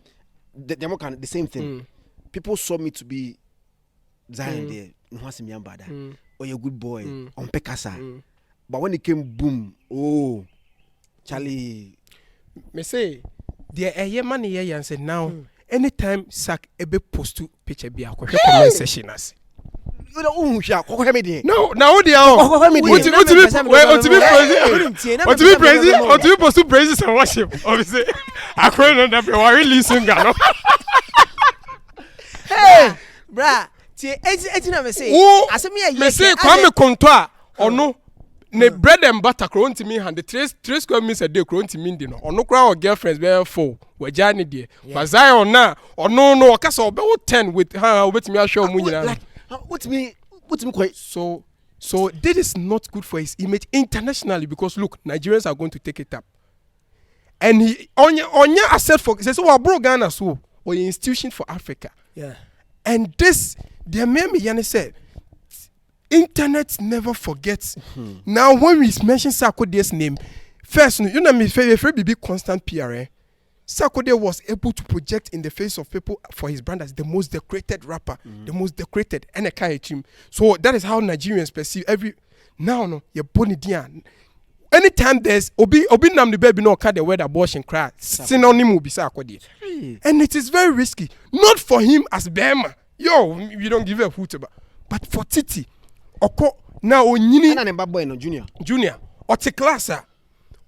The same thing. People saw me to be Zion there. Or you're a good boy on Pekasa. But when it came boom, Charlie. Me say, there man here and said now. Anytime Sark ebe post to picture be a comment section as. No, now they are. What to be post to praises and worship. Obviously, I couldn't have been really singer. Hey, brah. Eti na me say. Me say kwame kontoa ono ne bread and butter kro ntimi hand 3 square meters a day kro ntimi ndi no ono kra or girlfriends be 4 wajani de but Zion na ono no okasa obe 10 with her obetimi ahwe mu nyina. What me quite so this is not good for his image internationally, because look, Nigerians are going to take it up. And he onya asset for say so we bro Ghana so or institution for Africa. Yeah. And this the meme Yanni said internet never forgets. Now when we mention Sarkodie's name, first you know me favorite be constant PR. Sarkodie was able to project in the face of people for his brand as the most decorated rapper, the most decorated and a kind of team. So that is how Nigerians perceive every no you're born dian. Anytime there's obi nam the baby no the word abortion cry synonym will be Sarkodie. And it is very risky. Not for him as Bema. Yo, you don't give a hoot about. but for Titi oko na onyini na nemba boy no junior or the class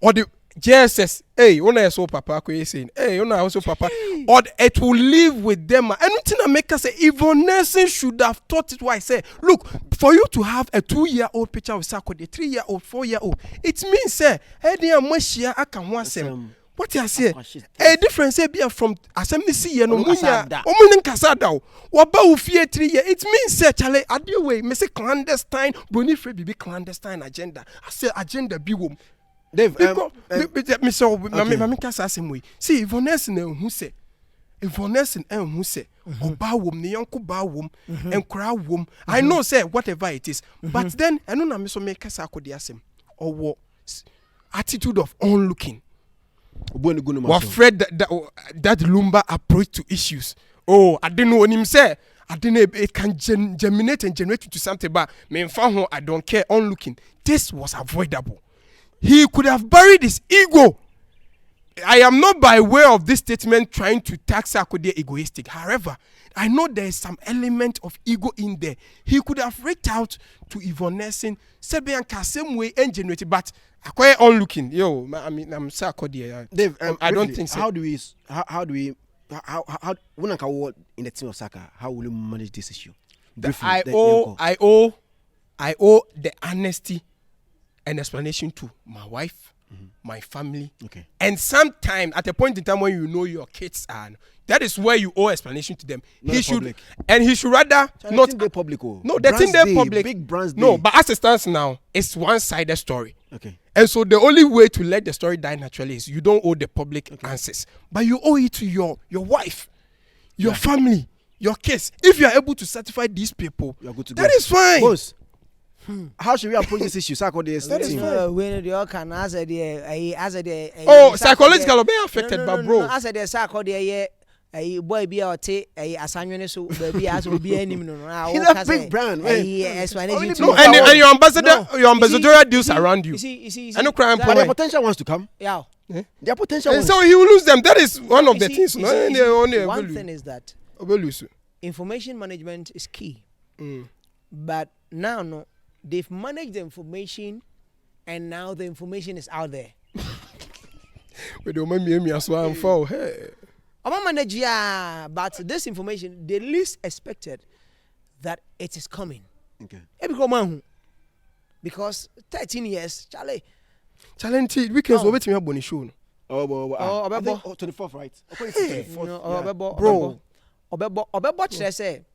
or the JSS, hey, una so papa ko saying, hey, una also papa, or it will live with them. Anything that make us say Yvonne Nelson should have taught it. Why I say, look, for you to have a 2-year-old picture of Sarkodie, 3-year-old, 4-year-old, it means say, hey, dear Moshia, I can want them. What you say? A difference say be from assembly see no munya omunin kasada waba wo fie 3 years. It means say chale ade way me say clandestine broni free bibi clandestine agenda. I say agenda bi wom. Dave, me so me kasa asem way. See Yvonne Nelson who say who say oba wom ne yonko ba wom enkura wom. I know say whatever it is. But then eno na me so me kasa akodi asem or attitude of onlooking. Afraid that Lumba approach to issues. Oh, I didn't know him say. I didn't know it can germinate and generate into something. But me and I don't care. On looking, this was avoidable. He could have buried his ego. I am not by way of this statement trying to tax Sarkodie egoistic. However, I know there is some element of ego in there. He could have reached out to Yvonne Nelson, said be same way and generated, but I quite on looking. Yo, I mean, I'm Sarkodie. Dave, I don't think so. How do we when I work in the team of Saka, how will you manage this issue? I owe the honesty and explanation to my wife, my family, and sometime at a point in time when you know your kids are, that is where you owe explanation to them. He should rather not the public. No, the thing they public. Big brands. No, but as it stands now, it's one-sided story. Okay. And so the only way to let the story die naturally is you don't owe the public answers, but you owe it to your wife, your family, your kids. If you are able to certify these people, you're good to go. That is fine. Boss, how should we approach this issue? Sarkodie, that is when you can answer the psychological be affected by bro. Answer the Sarkodie. Boy be out asanwene so baby as obi anim no he's a big brand man. No, and your ambassadorial deals around you. I know crime but the potential wants to come. Yeah. Their potential and so he will lose them. That is one of the things. One thing is that information management is key. But now they've managed the information and now the information is out there. We don't mind me as well fall. Hey. But this information, they least expected that it is coming. Okay. Because 13 years, Charlie. Challenge weekends over to me about show. Oh, 24th, right? Bro. Obebo chere say.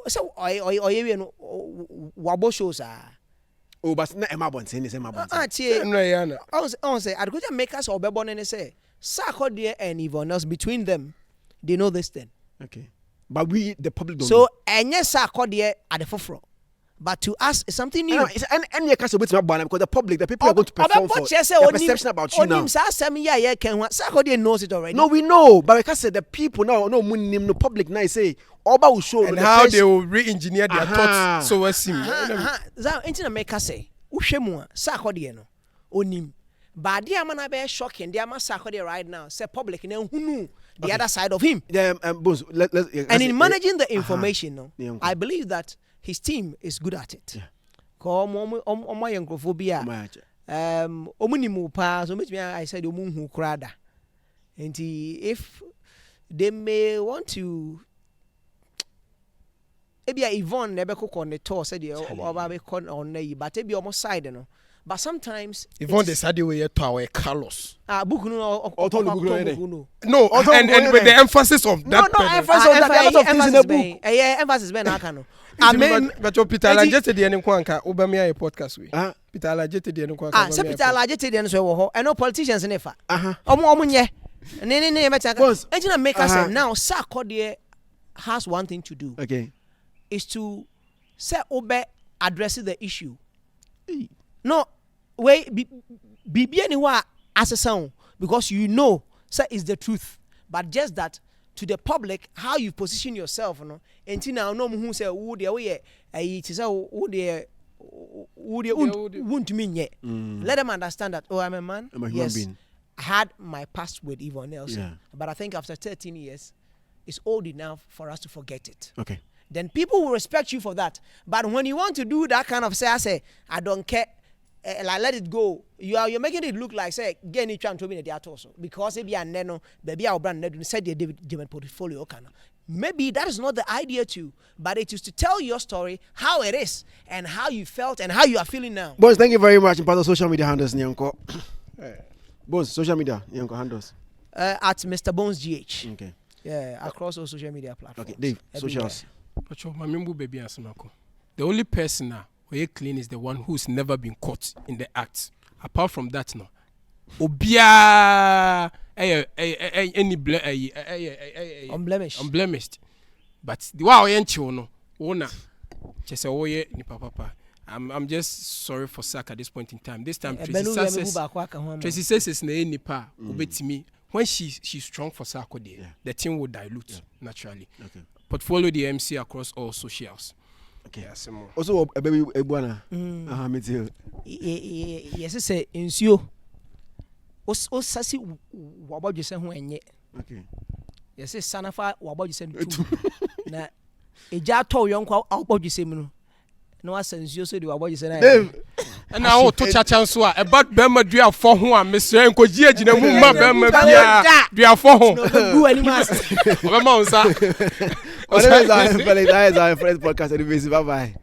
So wabo shows are. Oh, but na Emma Bonson is Emma Bonson. I say I go to make us obebo and say Sarkodie and Yvonne Nelson, between them, they know this thing. Okay. But we, the public, don't know. So, and yes, Sarkodie at the forefront. But to us, it's something new. And you can't say because the public, the people are going to perform for their perception about you now. Sarkodie knows it already. No, we know. But we can't say the people now, no public now say, Oba will show. And how they will re-engineer their thoughts so as him. Anything make us say, Ushemua, Sarkodie no, onim. But the man be shocking. The man Sarkodie right now say public and who knew the other side of him. And in managing the information, I believe that his team is good at it. I said and if they may want to maybe Yvonne never cook on the tour said on but maybe almost side but sometimes Yvonne decided we had to our Carlos. No, and with the emphasis of that. Emphasis ben akano. But Peter Alajete the Nkwanka Obamia podcast we. Peter Alajete the Nkwanka. Peter Alajete the so ho. And no politicians nefa. Omunye. Ne metaka. Engine make us say now Sarkodie has one thing to do. Okay. Is to say obe addressing the issue. No, wait, be anywhere as a sound because you know, say is the truth. But just that to the public, how you position yourself, until now, no one who say, "Oh, the way it is, oh, the won't mean yet." Let them understand that. Oh, I'm a man. I'm a human being. I had my past with Yvonne Nelson, but I think after 13 years, it's old enough for us to forget it. Okay. then people will respect you for that. But when you want to do that kind of say I don't care, like let it go, you're making it look like say get any chance to be in the also because if you are neno baby our brand said the David portfolio kind of. Maybe that is not the idea too, but it is to tell your story, how it is, and how you felt and how you are feeling now. Bones, thank you very much. In part of social media handles, Nyanko. Bones, social media, Nyanko handles. At Mr. Bones GH. Okay. Yeah, across all social media platforms. Okay, Dave, socials. The only person now who is clean is the one who's never been caught in the act. Apart from that, no. Obia unblemished. But the wow no ona just say ni papa. I'm just sorry for Sack at this point in time. This time Tracy says it's na nipa obetimi. When she's strong for Sarkodie, the team will dilute naturally. Okay. Portfolio the MC across all socials. Okay. Also a baby Ebuana. Me too. Yes, say insio. O sasi wabaju se ho enye. Okay. Yes, sanafa wabaju se tu. Na eja to yonko wabaju se mu no. Na wasansuo so de wabaju se na. Na o to chacha nso a about bema dua fo ho a mesre enkoji agina mu ma bema bia dua fo ho. No gu ani mas. Obema unsa. That is our friend podcast. Bye bye.